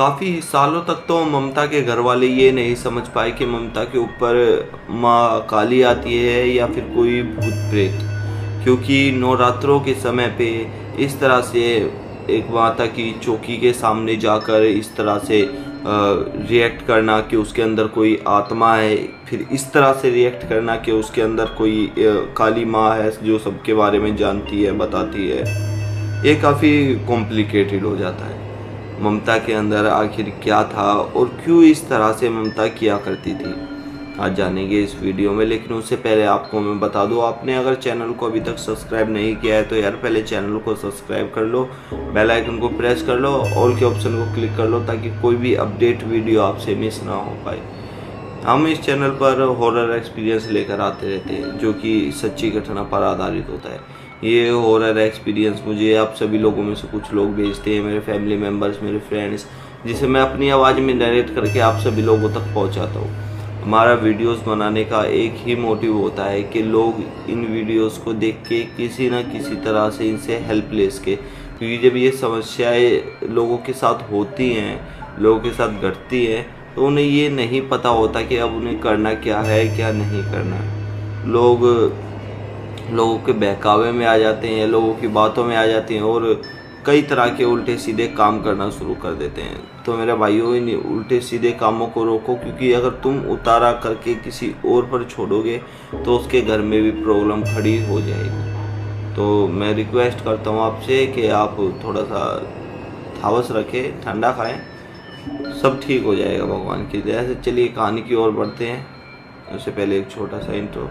काफ़ी सालों तक तो ममता के घर वाले ये नहीं समझ पाए कि ममता के ऊपर माँ काली आती है या फिर कोई भूत प्रेत, क्योंकि नवरात्रों के समय पे इस तरह से एक माता की चौकी के सामने जाकर इस तरह से रिएक्ट करना कि उसके अंदर कोई आत्मा है, फिर इस तरह से रिएक्ट करना कि उसके अंदर कोई काली माँ है जो सबके बारे में जानती है, बताती है, ये काफ़ी कॉम्प्लिकेटेड हो जाता है। ममता के अंदर आखिर क्या था और क्यों इस तरह से ममता किया करती थी, आज जानेंगे इस वीडियो में। लेकिन उससे पहले आपको मैं बता दूं, आपने अगर चैनल को अभी तक सब्सक्राइब नहीं किया है तो यार पहले चैनल को सब्सक्राइब कर लो, बेल आइकन को प्रेस कर लो, ऑल के ऑप्शन को क्लिक कर लो ताकि कोई भी अपडेट वीडियो आपसे मिस ना हो पाए। हम इस चैनल पर हॉरर एक्सपीरियंस लेकर आते रहते हैं जो कि सच्ची घटना पर आधारित होता है। ये हॉरर एक्सपीरियंस मुझे आप सभी लोगों में से कुछ लोग भेजते हैं, मेरे फैमिली मेम्बर्स, मेरे फ्रेंड्स, जिसे मैं अपनी आवाज़ में नरेट करके आप सभी लोगों तक पहुंचाता हूँ। हमारा वीडियोस बनाने का एक ही मोटिव होता है कि लोग इन वीडियोस को देख के किसी न किसी तरह से इनसे हेल्प ले सके, क्योंकि जब ये समस्याएं लोगों के साथ होती हैं, लोगों के साथ घटती हैं, तो उन्हें ये नहीं पता होता कि अब उन्हें करना क्या है, क्या नहीं करना। लोगों के बहकावे में आ जाते हैं, लोगों की बातों में आ जाते हैं और कई तरह के उल्टे सीधे काम करना शुरू कर देते हैं। तो मेरे भाइयों, इन उल्टे सीधे कामों को रोको, क्योंकि अगर तुम उतारा करके किसी और पर छोड़ोगे तो उसके घर में भी प्रॉब्लम खड़ी हो जाएगी। तो मैं रिक्वेस्ट करता हूँ आपसे कि आप थोड़ा सा थावस रखें, ठंडा खाएं, सब ठीक हो जाएगा भगवान की दया से। चलिए कहानी की ओर बढ़ते हैं। उससे पहले एक छोटा सा इंट्रो।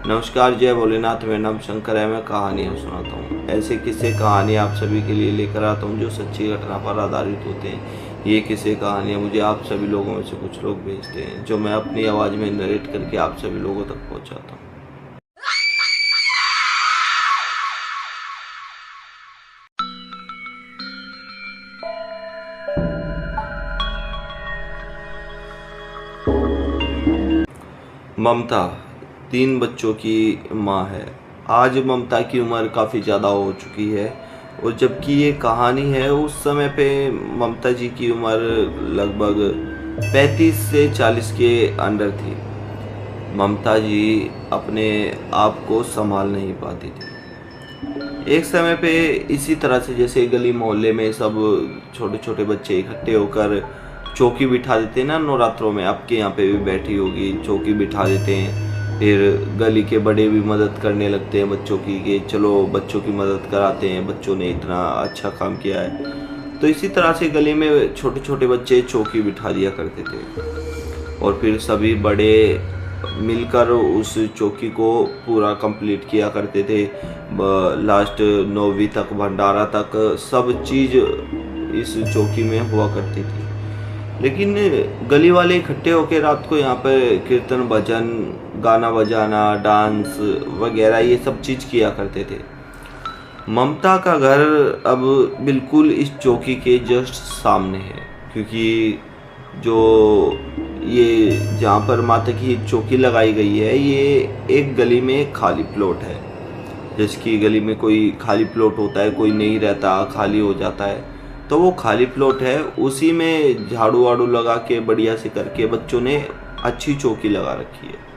नमस्कार, जय भोलेनाथ, मेरा नाम शंकर है। मैं कहानियाँ सुनाता हूँ, ऐसे किस्से कहानियाँ आप सभी के लिए लेकर आता हूँ जो सच्ची घटना पर आधारित होते हैं। ये किस्से कहानियाँ मुझे आप सभी लोगों में से कुछ लोग भेजते हैं जो मैं अपनी आवाज़ में नरेट करके आप सभी लोगों तक पहुँचाता हूँ। ममता 3 बच्चों की माँ है। आज ममता की उम्र काफ़ी ज़्यादा हो चुकी है और जबकि ये कहानी है उस समय पे ममता जी की उम्र लगभग 35 से 40 के अंडर थी। ममता जी अपने आप को संभाल नहीं पाती थी। एक समय पे इसी तरह से जैसे गली मोहल्ले में सब छोटे छोटे बच्चे इकट्ठे होकर चौकी बिठा देते हैं ना, नवरात्रों में आपके यहाँ पे भी बैठी होगी, चौकी बिठा देते हैं। फिर गली के बड़े भी मदद करने लगते हैं बच्चों की कि चलो बच्चों की मदद कराते हैं, बच्चों ने इतना अच्छा काम किया है। तो इसी तरह से गली में छोटे छोटे बच्चे चौकी बिठा दिया करते थे और फिर सभी बड़े मिलकर उस चौकी को पूरा कंप्लीट किया करते थे। लास्ट 9वीं तक, भंडारा तक सब चीज़ इस चौकी में हुआ करती थी। लेकिन गली वाले इकट्ठे होकर रात को यहाँ पर कीर्तन, भजन, गाना बजाना, डांस वगैरह ये सब चीज़ किया करते थे। ममता का घर अब बिल्कुल इस चौकी के जस्ट सामने है, क्योंकि जो ये जहाँ पर माता की चौकी लगाई गई है ये एक गली में एक खाली प्लॉट है। जिसकी गली में कोई खाली प्लॉट होता है, कोई नहीं रहता, खाली हो जाता है, तो वो खाली प्लॉट है, उसी में झाड़ू वाड़ू लगा के बढ़िया से करके बच्चों ने अच्छी चौकी लगा रखी है।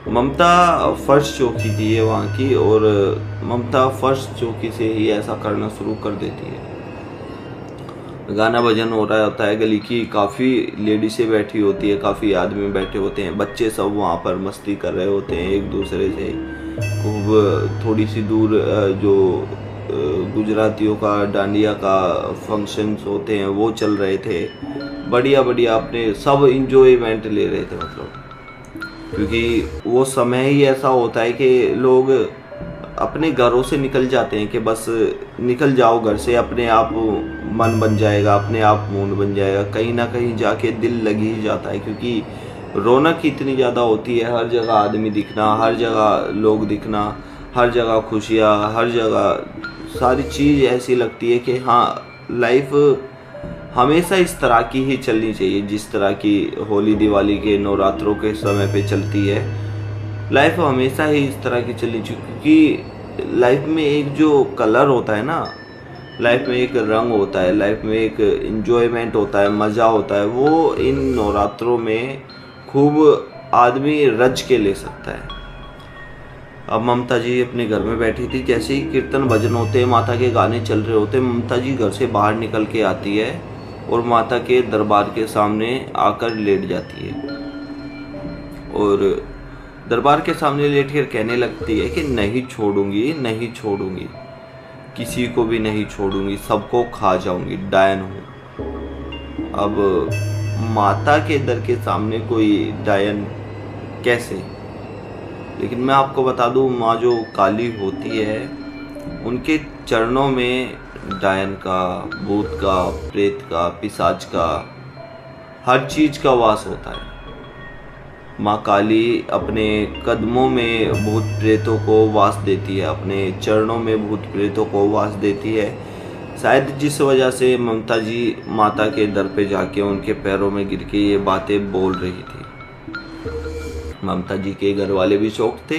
ममता फर्स्ट चौकी थी है वहाँ की, और ममता फर्स्ट चौकी से ही ऐसा करना शुरू कर देती है। गाना भजन हो रहा होता है, गली की काफ़ी लेडीसें बैठी होती है, काफ़ी आदमी बैठे होते हैं, बच्चे सब वहाँ पर मस्ती कर रहे होते हैं एक दूसरे से। खूब थोड़ी सी दूर जो गुजरातियों का डांडिया का फंक्शंस होते हैं वो चल रहे थे, बढ़िया बढ़िया अपने सब इंजॉयमेंट ले रहे थे। मतलब क्योंकि वो समय ही ऐसा होता है कि लोग अपने घरों से निकल जाते हैं कि बस निकल जाओ घर से, अपने आप मन बन जाएगा, अपने आप मूड बन जाएगा, कहीं ना कहीं जाके दिल लग ही जाता है। क्योंकि रौनक इतनी ज़्यादा होती है, हर जगह आदमी दिखना, हर जगह लोग दिखना, हर जगह खुशियाँ, हर जगह सारी चीज़ ऐसी लगती है कि हाँ, लाइफ हमेशा इस तरह की ही चलनी चाहिए जिस तरह की होली दिवाली के नवरात्रों के समय पे चलती है। लाइफ हमेशा ही इस तरह की चलनी चाहिए, क्योंकि लाइफ में एक जो कलर होता है ना, लाइफ में एक रंग होता है, लाइफ में एक इन्जॉयमेंट होता है, मज़ा होता है, वो इन नवरात्रों में खूब आदमी रच के ले सकता है। अब ममता जी अपने घर में बैठी थी, जैसे ही कीर्तन भजन होते, माता के गाने चल रहे होते, ममता जी घर से बाहर निकल के आती है और माता के दरबार के सामने आकर लेट जाती है और दरबार के सामने लेट कर कहने लगती है कि नहीं छोड़ूंगी, नहीं छोड़ूंगी, किसी को भी नहीं छोड़ूंगी, सबको खा जाऊंगी, डायन हूँ। अब माता के दर के सामने कोई डायन कैसे? लेकिन मैं आपको बता दूं, माँ जो काली होती है उनके चरणों में डायन का, भूत का, प्रेत का, पिशाच का, हर चीज का वास होता है। माँ काली अपने कदमों में भूत प्रेतों को वास देती है, अपने चरणों में भूत प्रेतों को वास देती है। शायद जिस वजह से ममता जी माता के दर पे जाके उनके पैरों में गिर के ये बातें बोल रही थी। ममता जी के घर वाले भी शौक थे,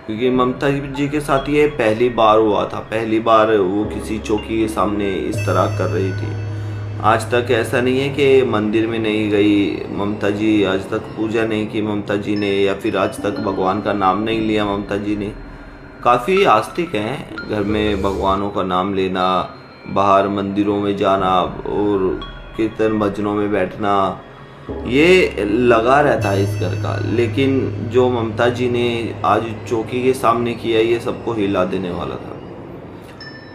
क्योंकि ममता जी के साथ ये पहली बार हुआ था, पहली बार वो किसी चौकी के सामने इस तरह कर रही थी। आज तक ऐसा नहीं है कि मंदिर में नहीं गई ममता जी, आज तक पूजा नहीं की ममता जी ने, या फिर आज तक भगवान का नाम नहीं लिया ममता जी ने। काफ़ी आस्तिक हैं, घर में भगवानों का नाम लेना, बाहर मंदिरों में जाना और कीर्तन भजनों में बैठना, ये लगा रहता है इस घर का। लेकिन जो ममता जी ने आज चौकी के सामने किया, ये सबको हिला देने वाला था।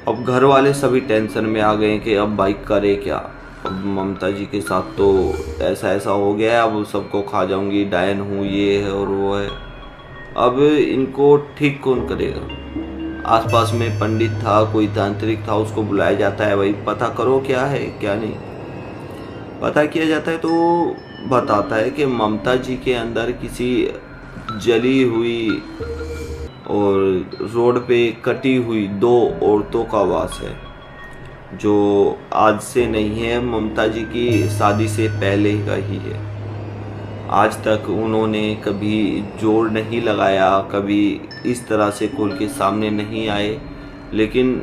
अब घर वाले सभी टेंशन में आ गए कि अब भाई करे क्या। अब ममता जी के साथ तो ऐसा ऐसा हो गया है, अब सबको खा जाऊंगी, डायन हूँ, ये है और वो है। अब इनको ठीक कौन करेगा? आसपास में पंडित था, कोई तांत्रिक था, उसको बुलाया जाता है, भाई पता करो क्या है क्या नहीं। पता किया जाता है तो बताता है कि ममता जी के अंदर किसी जली हुई और रोड पे कटी हुई 2 औरतों का वास है, जो आज से नहीं है, ममता जी की शादी से पहले का ही है। आज तक उन्होंने कभी जोड़ नहीं लगाया, कभी इस तरह से खोल के सामने नहीं आए, लेकिन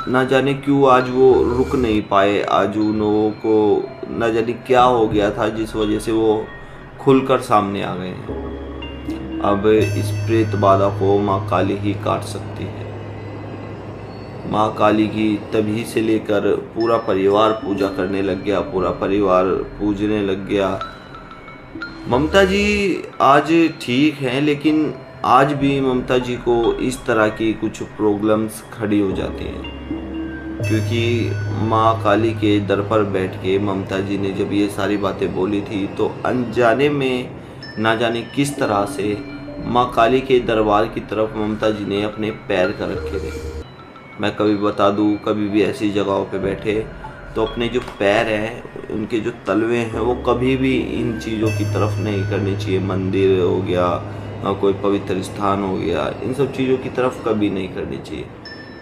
ना जाने क्यों आज वो रुक नहीं पाए। आज उन लोगों को ना जाने क्या हो गया था जिस वजह से वो खुलकर सामने आ गए हैं। अब इस प्रेत बाधा को माँ काली ही काट सकती है। माँ काली की तभी से लेकर पूरा परिवार पूजा करने लग गया, पूरा परिवार पूजने लग गया। ममता जी आज ठीक हैं, लेकिन आज भी ममता जी को इस तरह की कुछ प्रॉब्लम्स खड़ी हो जाती हैं, क्योंकि माँ काली के दर पर बैठ के ममता जी ने जब ये सारी बातें बोली थी तो अनजाने में ना जाने किस तरह से माँ काली के दरबार की तरफ ममता जी ने अपने पैर कर रखे थे। मैं कभी बता दूँ, कभी भी ऐसी जगहों पे बैठे तो अपने जो पैर हैं, उनके जो तलवे हैं, वो कभी भी इन चीज़ों की तरफ नहीं करनी चाहिए। मंदिर हो गया, कोई पवित्र स्थान हो गया, इन सब चीज़ों की तरफ कभी नहीं करनी चाहिए,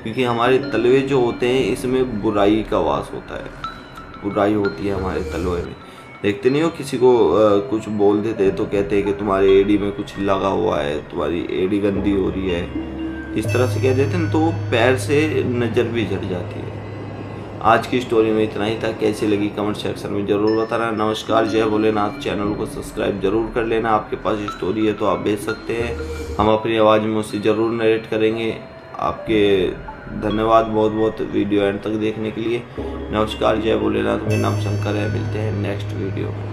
क्योंकि हमारे तलवे जो होते हैं इसमें बुराई का वास होता है, बुराई होती है हमारे तलवे में। देखते नहीं हो किसी को कुछ बोल देते तो कहते हैं कि तुम्हारे एड़ी में कुछ लगा हुआ है, तुम्हारी एड़ी गंदी हो रही है, इस तरह से कह देते हैं, तो पैर से नज़र भी झड़ जाती है। आज की स्टोरी में इतना ही था। कैसी लगी कमेंट सेक्शन में ज़रूर बताना। नमस्कार, जय भोलेनाथ। चैनल को सब्सक्राइब जरूर कर लेना। आपके पास स्टोरी है तो आप भेज सकते हैं, हम अपनी आवाज़ में उसे ज़रूर नरेट करेंगे। आपके धन्यवाद बहुत बहुत वीडियो एंड तक देखने के लिए। नमस्कार, जय भोलेनाथ। मेरा नाम शंकर है। मिलते हैं नेक्स्ट वीडियो में।